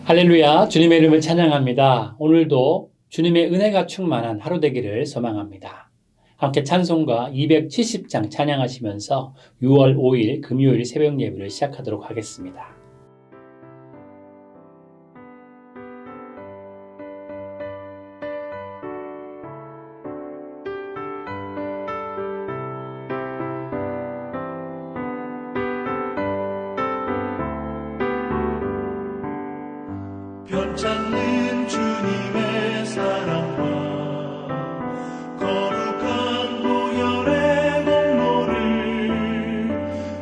할렐루야, 주님의 이름을 찬양합니다. 오늘도 주님의 은혜가 충만한 하루 되기를 소망합니다. 함께 찬송가 270장 찬양하시면서 6월 5일 금요일 새벽 예배를 시작하도록 하겠습니다. 변찮는 주님의 사랑과 거룩한 보혈의 공로를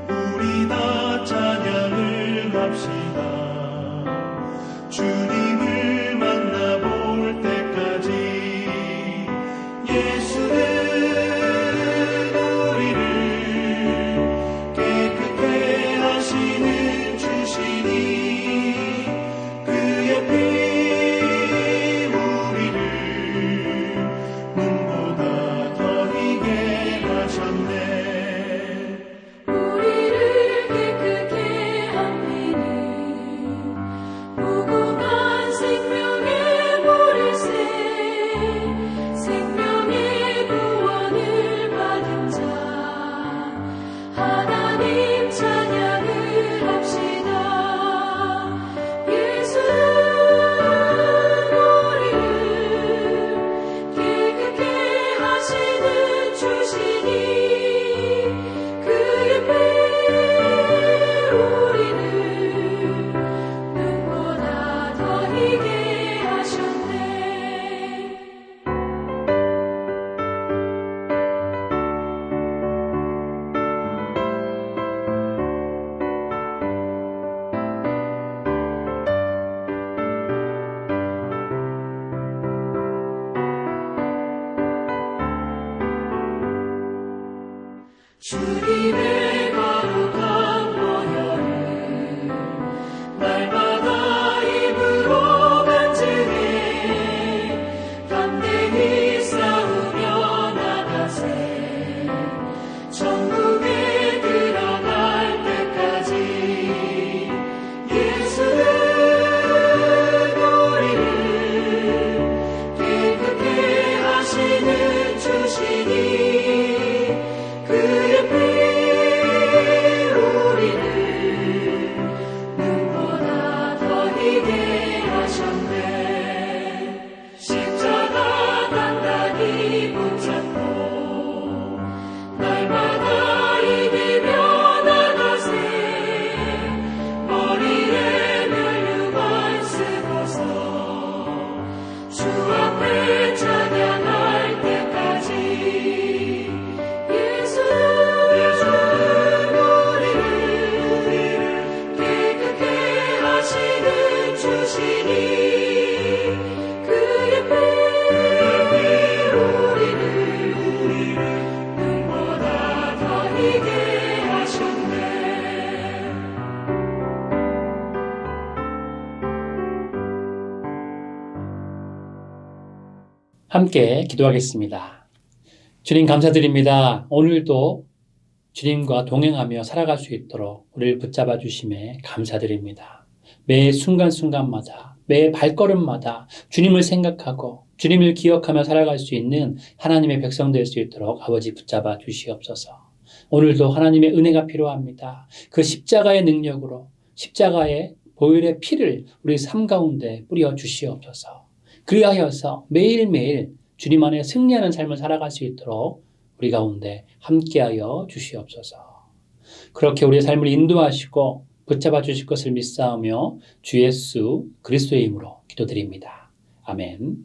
우리 다 찬양을 합시다. 주님을 만나볼 때까지 예수는 우리를 깨끗게 하시는 주시니 주님의 거룩한 보혈을 날마다 입으로 간증해 담대히 싸우며 나가세 천국에 들어갈 때까지 예수는 우리를 깨끗게 하시는 주시니 함께 기도하겠습니다. 주님 감사드립니다. 오늘도 주님과 동행하며 살아갈 수 있도록 우리를 붙잡아 주심에 감사드립니다. 매 순간순간마다, 매 발걸음마다 주님을 생각하고 주님을 기억하며 살아갈 수 있는 하나님의 백성 될 수 있도록 아버지 붙잡아 주시옵소서. 오늘도 하나님의 은혜가 필요합니다. 그 십자가의 능력으로 십자가의 보혈의 피를 우리 삶 가운데 뿌려 주시옵소서. 그리하여서 매일매일 주님 안에 승리하는 삶을 살아갈 수 있도록 우리 가운데 함께하여 주시옵소서. 그렇게 우리의 삶을 인도하시고 붙잡아 주실 것을 믿사오며 주 예수 그리스도의 이름으로 기도드립니다. 아멘.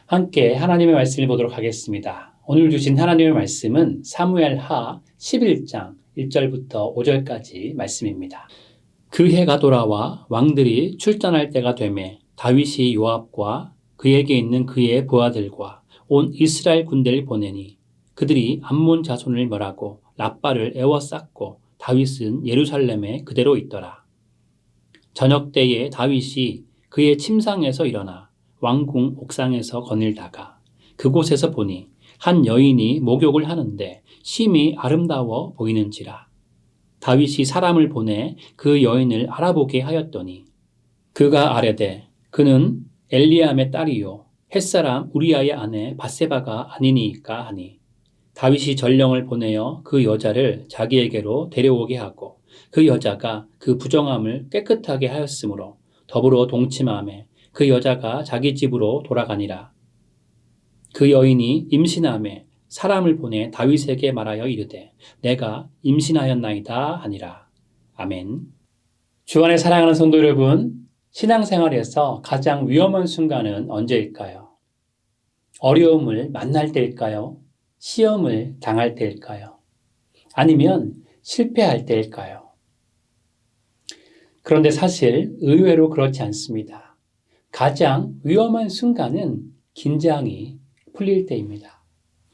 함께 하나님의 말씀을 보도록 하겠습니다. 오늘 주신 하나님의 말씀은 사무엘하 11장 1절부터 5절까지 말씀입니다. 그 해가 돌아와 왕들이 출전할 때가 되매 다윗이 요압과 그에게 있는 그의 부하들과 온 이스라엘 군대를 보내니 그들이 암몬 자손을 멸하고 랍바를 에워쌌고 다윗은 예루살렘에 그대로 있더라. 저녁 때에 다윗이 그의 침상에서 일어나 왕궁 옥상에서 거닐다가 그곳에서 보니 한 여인이 목욕을 하는데 심히 아름다워 보이는지라. 다윗이 사람을 보내 그 여인을 알아보게 하였더니 그가 아뢰되 그는 엘리암의 딸이요 햇사람 우리아의 아내 밧세바가 아니니까 하니 다윗이 전령을 보내어 그 여자를 자기에게로 데려오게 하고 그 여자가 그 부정함을 깨끗하게 하였으므로 더불어 동침함에 그 여자가 자기 집으로 돌아가니라. 그 여인이 임신함에 사람을 보내 다윗에게 말하여 이르되 내가 임신하였나이다 하니라. 아멘. 주 안에 사랑하는 성도 여러분, 신앙생활에서 가장 위험한 순간은 언제일까요? 어려움을 만날 때일까요? 시험을 당할 때일까요? 아니면 실패할 때일까요? 그런데 사실 의외로 그렇지 않습니다. 가장 위험한 순간은 긴장이 풀릴 때입니다.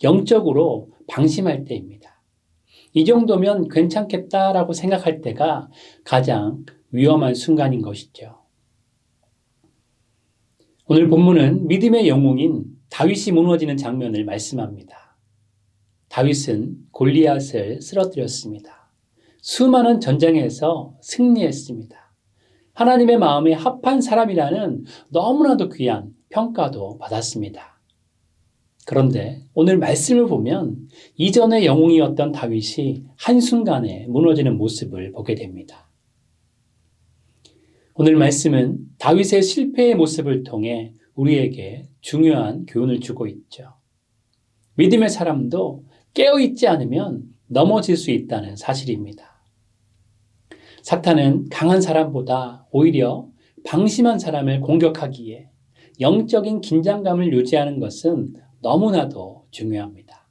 영적으로 방심할 때입니다. 이 정도면 괜찮겠다라고 생각할 때가 가장 위험한 순간인 것이죠. 오늘 본문은 믿음의 영웅인 다윗이 무너지는 장면을 말씀합니다. 다윗은 골리앗을 쓰러뜨렸습니다. 수많은 전쟁에서 승리했습니다. 하나님의 마음에 합한 사람이라는 너무나도 귀한 평가도 받았습니다. 그런데 오늘 말씀을 보면 이전의 영웅이었던 다윗이 한순간에 무너지는 모습을 보게 됩니다. 오늘 말씀은 다윗의 실패의 모습을 통해 우리에게 중요한 교훈을 주고 있죠. 믿음의 사람도 깨어있지 않으면 넘어질 수 있다는 사실입니다. 사탄은 강한 사람보다 오히려 방심한 사람을 공격하기에 영적인 긴장감을 유지하는 것은 너무나도 중요합니다.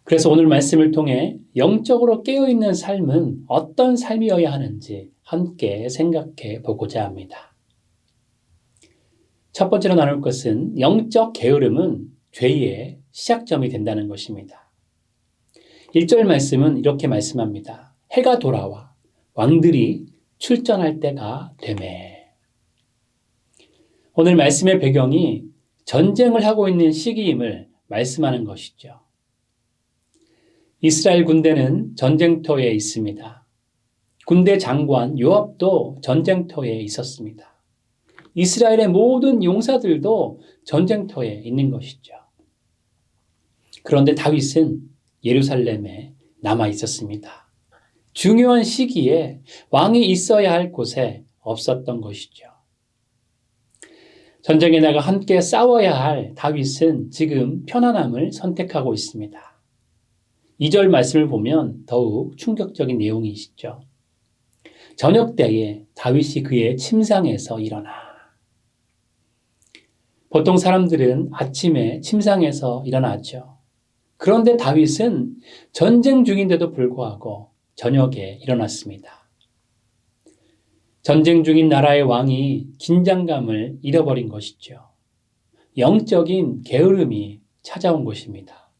그래서 오늘 말씀을 통해 영적으로 깨어있는 삶은 어떤 삶이어야 하는지 함께 생각해 보고자 합니다. 첫 번째로 나눌 것은 영적 게으름은 죄의 시작점이 된다는 것입니다. 1절 말씀은 이렇게 말씀합니다. 해가 돌아와 왕들이 출전할 때가 되매. 오늘 말씀의 배경이 전쟁을 하고 있는 시기임을 말씀하는 것이죠. 이스라엘 군대는 전쟁터에 있습니다. 군대 장관 요압도 전쟁터에 있었습니다. 이스라엘의 모든 용사들도 전쟁터에 있는 것이죠. 그런데 다윗은 예루살렘에 남아 있었습니다. 중요한 시기에 왕이 있어야 할 곳에 없었던 것이죠. 전쟁에 나가 함께 싸워야 할 다윗은 지금 편안함을 선택하고 있습니다. 2절 말씀을 보면 더욱 충격적인 내용이시죠. 저녁 때에 다윗이 그의 침상에서 일어나. 보통 사람들은 아침에 침상에서 일어나죠. 그런데 다윗은 전쟁 중인데도 불구하고 저녁에 일어났습니다. 전쟁 중인 나라의 왕이 긴장감을 잃어버린 것이죠. 영적인 게으름이 찾아온 것입니다.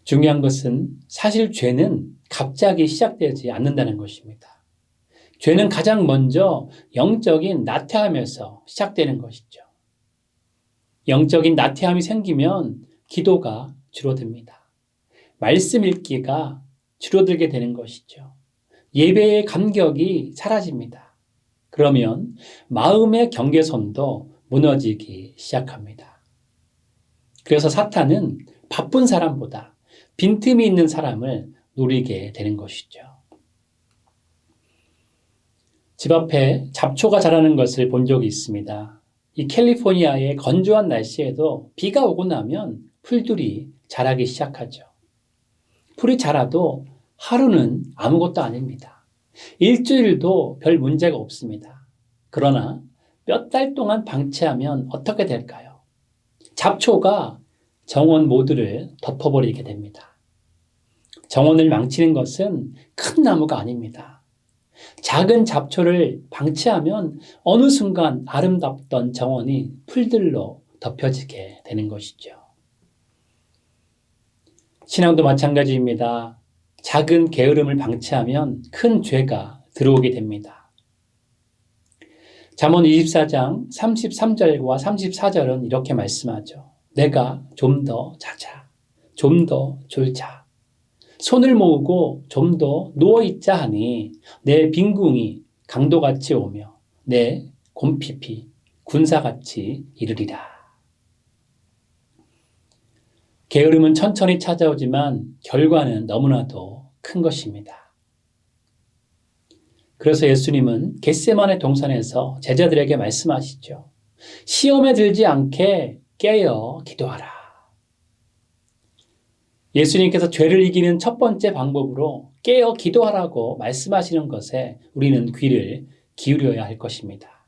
중요한 것은 사실 죄는 갑자기 시작되지 않는다는 것입니다. 죄는 가장 먼저 영적인 나태함에서 시작되는 것이죠. 영적인 나태함이 생기면 기도가 줄어듭니다. 말씀 읽기가 줄어들게 되는 것이죠. 예배의 감격이 사라집니다. 그러면 마음의 경계선도 무너지기 시작합니다. 그래서 사탄은 바쁜 사람보다 빈틈이 있는 사람을 노리게 되는 것이죠. 집 앞에 잡초가 자라는 것을 본 적이 있습니다. 이 캘리포니아의 건조한 날씨에도 비가 오고 나면 풀들이 자라기 시작하죠. 풀이 자라도 하루는 아무것도 아닙니다. 일주일도 별 문제가 없습니다. 그러나 몇 달 동안 방치하면 어떻게 될까요? 잡초가 정원 모두를 덮어버리게 됩니다. 정원을 망치는 것은 큰 나무가 아닙니다. 작은 잡초를 방치하면 어느 순간 아름답던 정원이 풀들로 덮여지게 되는 것이죠. 신앙도 마찬가지입니다. 작은 게으름을 방치하면 큰 죄가 들어오게 됩니다. 잠언 24장 33절과 34절은 이렇게 말씀하죠. 내가 좀 더 자자, 좀 더 졸자. 손을 모으고 좀 더 누워있자 하니 내 빈궁이 강도같이 오며 내 곰핍이 군사같이 이르리라. 게으름은 천천히 찾아오지만 결과는 너무나도 큰 것입니다. 그래서 예수님은 겟세마네 동산에서 제자들에게 말씀하시죠. 시험에 들지 않게 깨어 기도하라. 예수님께서 죄를 이기는 첫 번째 방법으로 깨어 기도하라고 말씀하시는 것에 우리는 귀를 기울여야 할 것입니다.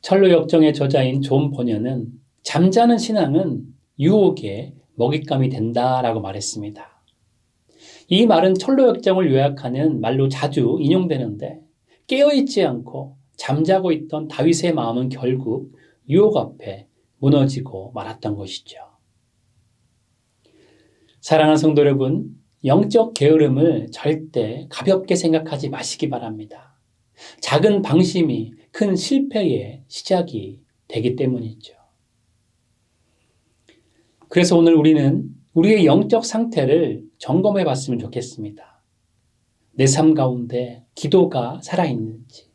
철로 역정의 저자인 존 버녀는 잠자는 신앙은 유혹의 먹잇감이 된다라고 말했습니다. 이 말은 철로 역정을 요약하는 말로 자주 인용되는데 깨어있지 않고 잠자고 있던 다윗의 마음은 결국 유혹 앞에 무너지고 말았던 것이죠. 사랑하는 성도 여러분, 영적 게으름을 절대 가볍게 생각하지 마시기 바랍니다. 작은 방심이 큰 실패의 시작이 되기 때문이죠. 그래서 오늘 우리는 우리의 영적 상태를 점검해 봤으면 좋겠습니다. 내 삶 가운데 기도가 살아있는지,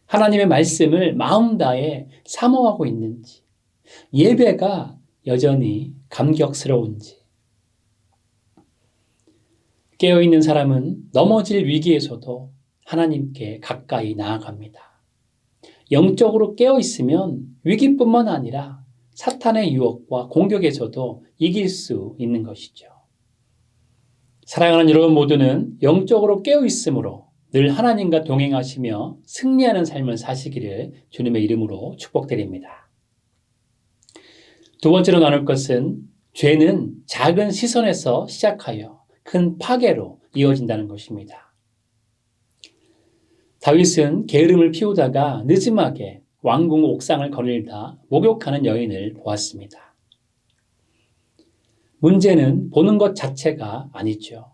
하나님의 말씀을 마음 다해 사모하고 있는지, 예배가 여전히 감격스러운지. 깨어있는 사람은 넘어질 위기에서도 하나님께 가까이 나아갑니다. 영적으로 깨어있으면 위기뿐만 아니라 사탄의 유혹과 공격에서도 이길 수 있는 것이죠. 사랑하는 여러분 모두는 영적으로 깨어있으므로 늘 하나님과 동행하시며 승리하는 삶을 사시기를 주님의 이름으로 축복드립니다. 두 번째로 나눌 것은 죄는 작은 시선에서 시작하여 큰 파괴로 이어진다는 것입니다. 다윗은 게으름을 피우다가 느지막에 왕궁 옥상을 거닐다 목욕하는 여인을 보았습니다. 문제는 보는 것 자체가 아니죠.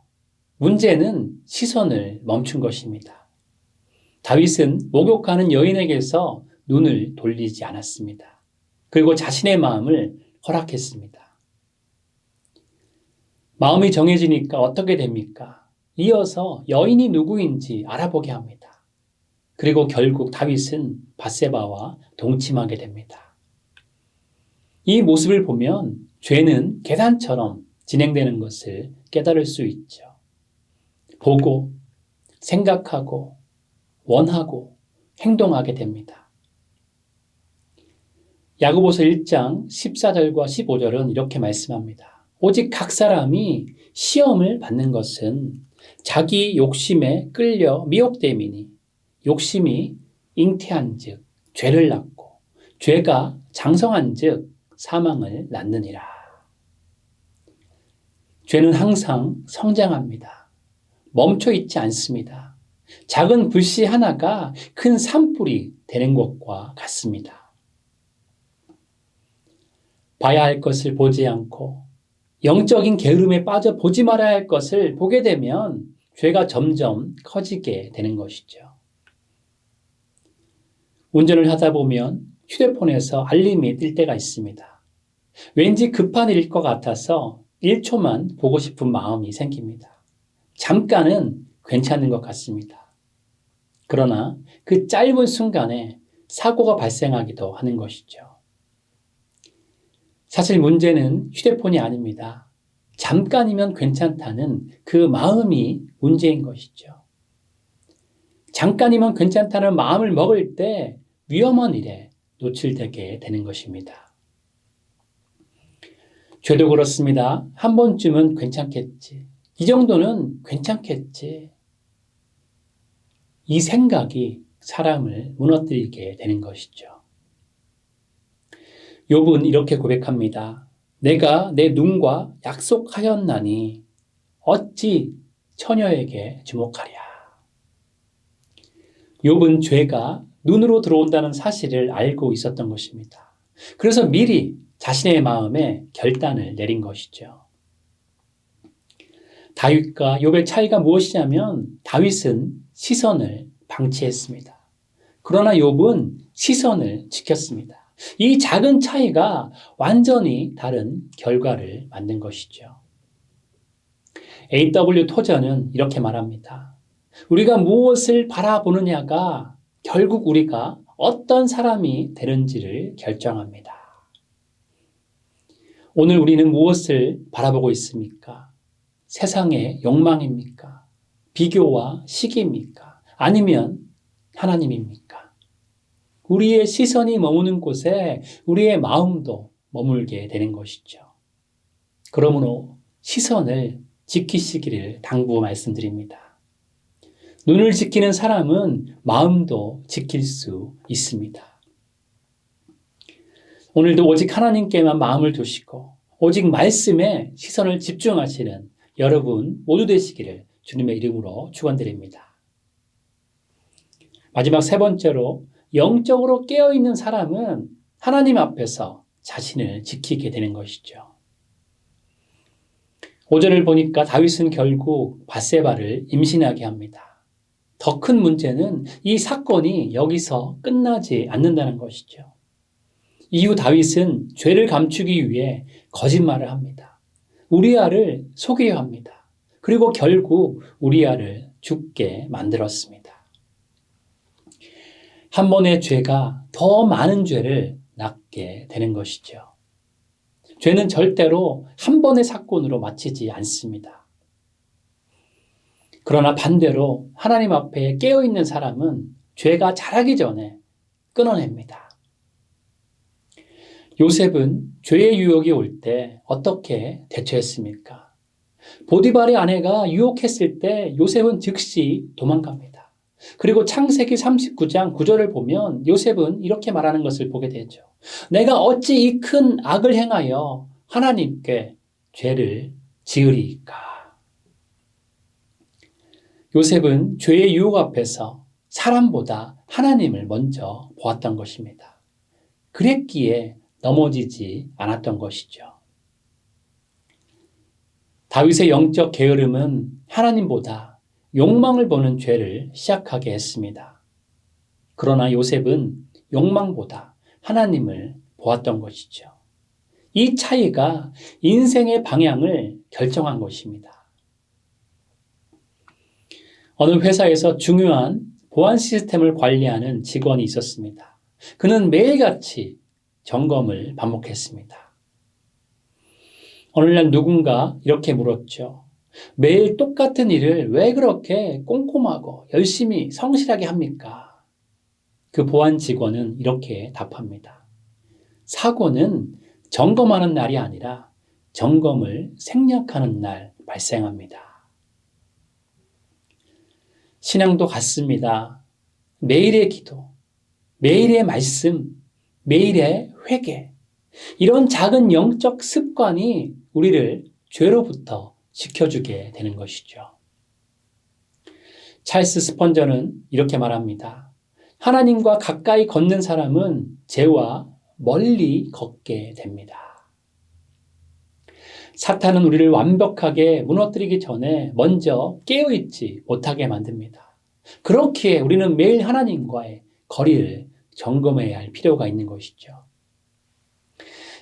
문제는 시선을 멈춘 것입니다. 다윗은 목욕하는 여인에게서 눈을 돌리지 않았습니다. 그리고 자신의 마음을 허락했습니다. 마음이 정해지니까 어떻게 됩니까? 이어서 여인이 누구인지 알아보게 합니다. 그리고 결국 다윗은 밧세바와 동침하게 됩니다. 이 모습을 보면 죄는 계단처럼 진행되는 것을 깨달을 수 있죠. 보고, 생각하고, 원하고, 행동하게 됩니다. 야고보서 1장 14절과 15절은 이렇게 말씀합니다. 오직 각 사람이 시험을 받는 것은 자기 욕심에 끌려 미혹됨이니 욕심이 잉태한 즉 죄를 낳고 죄가 장성한 즉 사망을 낳느니라. 죄는 항상 성장합니다. 멈춰 있지 않습니다. 작은 불씨 하나가 큰 산불이 되는 것과 같습니다. 봐야 할 것을 보지 않고 영적인 게으름에 빠져 보지 말아야 할 것을 보게 되면 죄가 점점 커지게 되는 것이죠. 운전을 하다 보면 휴대폰에서 알림이 뜰 때가 있습니다. 왠지 급한 일일 것 같아서 1초만 보고 싶은 마음이 생깁니다. 잠깐은 괜찮은 것 같습니다. 그러나 그 짧은 순간에 사고가 발생하기도 하는 것이죠. 사실 문제는 휴대폰이 아닙니다. 잠깐이면 괜찮다는 그 마음이 문제인 것이죠. 잠깐이면 괜찮다는 마음을 먹을 때 위험한 일에 노출되게 되는 것입니다. 죄도 그렇습니다. 한 번쯤은 괜찮겠지. 이 정도는 괜찮겠지. 이 생각이 사람을 무너뜨리게 되는 것이죠. 욥은 이렇게 고백합니다. 내가 내 눈과 약속하였나니 어찌 처녀에게 주목하랴. 욥은 죄가 눈으로 들어온다는 사실을 알고 있었던 것입니다. 그래서 미리 자신의 마음에 결단을 내린 것이죠. 다윗과 욥의 차이가 무엇이냐면 다윗은 시선을 방치했습니다. 그러나 욥은 시선을 지켰습니다. 이 작은 차이가 완전히 다른 결과를 만든 것이죠. A.W. 토저는 이렇게 말합니다. 우리가 무엇을 바라보느냐가 결국 우리가 어떤 사람이 되는지를 결정합니다. 오늘 우리는 무엇을 바라보고 있습니까? 세상의 욕망입니까? 비교와 시기입니까? 아니면 하나님입니까? 우리의 시선이 머무는 곳에 우리의 마음도 머물게 되는 것이죠. 그러므로 시선을 지키시기를 당부 말씀드립니다. 눈을 지키는 사람은 마음도 지킬 수 있습니다. 오늘도 오직 하나님께만 마음을 두시고 오직 말씀에 시선을 집중하시는 여러분 모두 되시기를 주님의 이름으로 축원드립니다. 마지막 세 번째로 영적으로 깨어있는 사람은 하나님 앞에서 자신을 지키게 되는 것이죠. 5절을 보니까 다윗은 결국 밧세바를 임신하게 합니다. 더 큰 문제는 이 사건이 여기서 끝나지 않는다는 것이죠. 이후 다윗은 죄를 감추기 위해 거짓말을 합니다. 우리아를 속이려 합니다. 그리고 결국 우리아를 죽게 만들었습니다. 한 번의 죄가 더 많은 죄를 낳게 되는 것이죠. 죄는 절대로 한 번의 사건으로 마치지 않습니다. 그러나 반대로 하나님 앞에 깨어있는 사람은 죄가 자라기 전에 끊어냅니다. 요셉은 죄의 유혹이 올 때 어떻게 대처했습니까? 보디발의 아내가 유혹했을 때 요셉은 즉시 도망갑니다. 그리고 창세기 39장 9절을 보면 요셉은 이렇게 말하는 것을 보게 되죠. 내가 어찌 이 큰 악을 행하여 하나님께 죄를 지으리이까. 요셉은 죄의 유혹 앞에서 사람보다 하나님을 먼저 보았던 것입니다. 그랬기에 넘어지지 않았던 것이죠. 다윗의 영적 게으름은 하나님보다 욕망을 보는 죄를 시작하게 했습니다. 그러나 요셉은 욕망보다 하나님을 보았던 것이죠. 이 차이가 인생의 방향을 결정한 것입니다. 어느 회사에서 중요한 보안 시스템을 관리하는 직원이 있었습니다. 그는 매일같이 점검을 반복했습니다. 어느 날 누군가 이렇게 물었죠. 매일 똑같은 일을 왜 그렇게 꼼꼼하고 열심히 성실하게 합니까? 그 보안 직원은 이렇게 답합니다. 사고는 점검하는 날이 아니라 점검을 생략하는 날 발생합니다. 신앙도 같습니다. 매일의 기도, 매일의 말씀, 매일의 회개, 이런 작은 영적 습관이 우리를 죄로부터 지켜주게 되는 것이죠. 찰스 스펀저는 이렇게 말합니다. 하나님과 가까이 걷는 사람은 죄와 멀리 걷게 됩니다. 사탄은 우리를 완벽하게 무너뜨리기 전에 먼저 깨어있지 못하게 만듭니다. 그렇기에 우리는 매일 하나님과의 거리를 점검해야 할 필요가 있는 것이죠.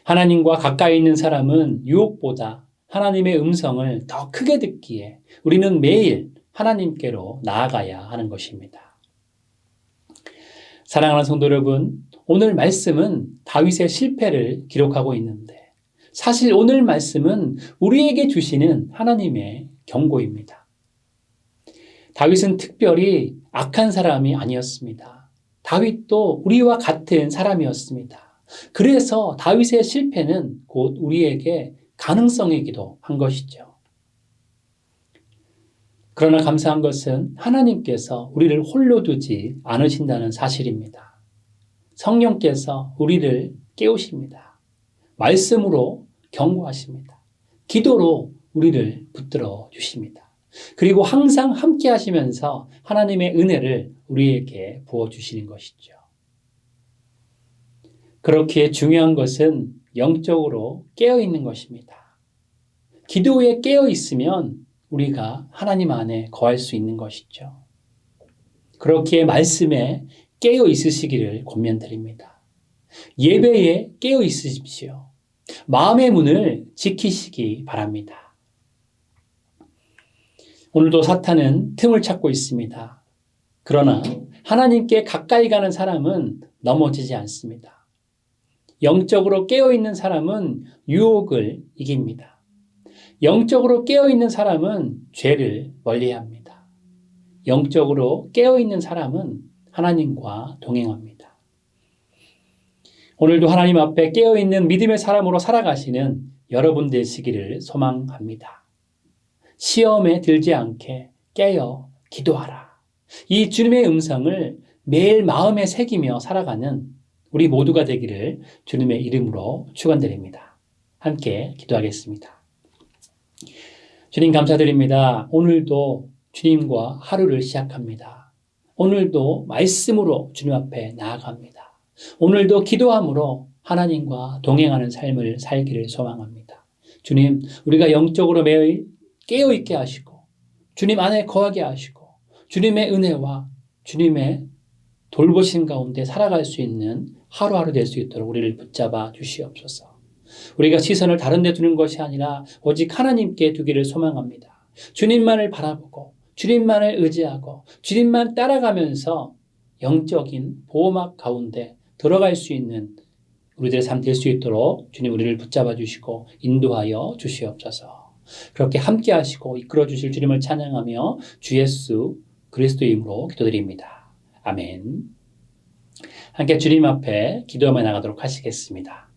하나님과 가까이 있는 사람은 유혹보다 하나님의 음성을 더 크게 듣기에 우리는 매일 하나님께로 나아가야 하는 것입니다. 사랑하는 성도 여러분, 오늘 말씀은 다윗의 실패를 기록하고 있는데 사실 오늘 말씀은 우리에게 주시는 하나님의 경고입니다. 다윗은 특별히 악한 사람이 아니었습니다. 다윗도 우리와 같은 사람이었습니다. 그래서 다윗의 실패는 곧 우리에게 가능성이기도 한 것이죠. 그러나 감사한 것은 하나님께서 우리를 홀로 두지 않으신다는 사실입니다. 성령께서 우리를 깨우십니다. 말씀으로 경고하십니다. 기도로 우리를 붙들어 주십니다. 그리고 항상 함께 하시면서 하나님의 은혜를 우리에게 부어주시는 것이죠. 그렇기에 중요한 것은 영적으로 깨어있는 것입니다. 기도에 깨어있으면 우리가 하나님 안에 거할 수 있는 것이죠. 그렇기에 말씀에 깨어있으시기를 권면드립니다. 예배에 깨어있으십시오. 마음의 문을 지키시기 바랍니다. 오늘도 사탄은 틈을 찾고 있습니다. 그러나 하나님께 가까이 가는 사람은 넘어지지 않습니다. 영적으로 깨어있는 사람은 유혹을 이깁니다. 영적으로 깨어있는 사람은 죄를 멀리합니다. 영적으로 깨어있는 사람은 하나님과 동행합니다. 오늘도 하나님 앞에 깨어있는 믿음의 사람으로 살아가시는 여러분 되시기를 소망합니다. 시험에 들지 않게 깨어 기도하라. 이 주님의 음성을 매일 마음에 새기며 살아가는 우리 모두가 되기를 주님의 이름으로 축원드립니다. 함께 기도하겠습니다. 주님 감사드립니다. 오늘도 주님과 하루를 시작합니다. 오늘도 말씀으로 주님 앞에 나아갑니다. 오늘도 기도함으로 하나님과 동행하는 삶을 살기를 소망합니다. 주님, 우리가 영적으로 매일 깨어있게 하시고 주님 안에 거하게 하시고 주님의 은혜와 주님의 돌보신 가운데 살아갈 수 있는 하루하루 될 수 있도록 우리를 붙잡아 주시옵소서. 우리가 시선을 다른 데 두는 것이 아니라 오직 하나님께 두기를 소망합니다. 주님만을 바라보고 주님만을 의지하고 주님만 따라가면서 영적인 보호막 가운데 들어갈 수 있는 우리들의 삶 될 수 있도록 주님 우리를 붙잡아 주시고 인도하여 주시옵소서. 그렇게 함께 하시고 이끌어 주실 주님을 찬양하며 주 예수 그리스도의 이름으로 기도드립니다. 아멘. 함께 주님 앞에 기도하며 나가도록 하시겠습니다.